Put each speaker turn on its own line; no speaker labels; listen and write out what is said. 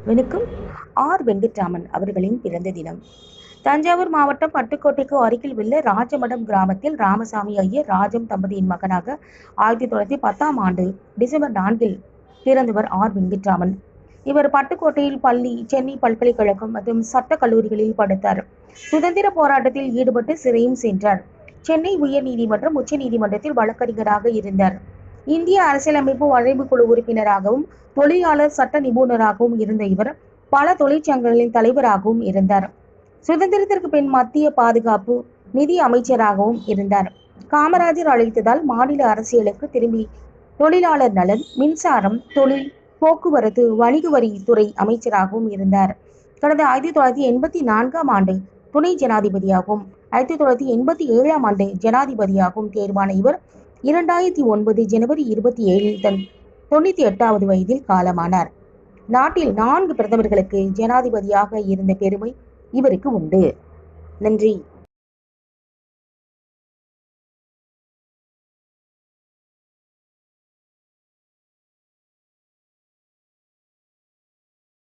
வணக்கம். வெங்கட்ராமன் அவர்களின் பிறந்த தினம். தஞ்சாவூர் மாவட்டம் பட்டுக்கோட்டைக்கு அருகில் உள்ள ராஜமடம் கிராமத்தில் ராமசாமி ஐயர் ராஜம் தம்பதியின் மகனாக 1910ஆம் ஆண்டு டிசம்பர் 4 பிறந்தவர் வெங்கட்ராமன். இவர் பட்டுக்கோட்டையில் பள்ளி, சென்னை பல்கலைக்கழகம் மற்றும் சட்ட கல்லூரிகளில் படித்தார். சுதந்திர போராட்டத்தில் ஈடுபட்டு சிறையும் சென்றார். சென்னை உயர் நீதிமன்றம், உச்ச நீதிமன்றத்தில் வழக்கறிஞராக இருந்தார். இந்திய அரசியலமைப்பு வரைவு குழு உறுப்பினராகவும் தொழிலாளர் சட்ட நிபுணராகவும் இருந்த இவர் பல தொழிற்சங்கங்களின் தலைவராகவும் இருந்தார். சுதந்திரத்திற்கு பின் மத்திய பாதுகாப்பு நிதி அமைச்சராகவும் இருந்தார். காமராஜர் அழைத்ததால் மாநில அரசியலுக்கு திரும்பி தொழிலாளர் நலன், மின்சாரம், தொழில், போக்குவரத்து, வணிக வரி துறை அமைச்சராகவும் இருந்தார். கடந்த 1984ஆம் ஆண்டு துணை ஜனாதிபதியாகவும் 1987ஆம் ஆண்டு ஜனாதிபதியாகவும் தேர்வான இவர் 2009 ஜனவரி 27 தன் 98வது வயதில் காலமானார். நாட்டில் 4 பிரதமர்களுக்கு ஜனாதிபதியாக இருந்த பெருமை இவருக்கு உண்டு. நன்றி.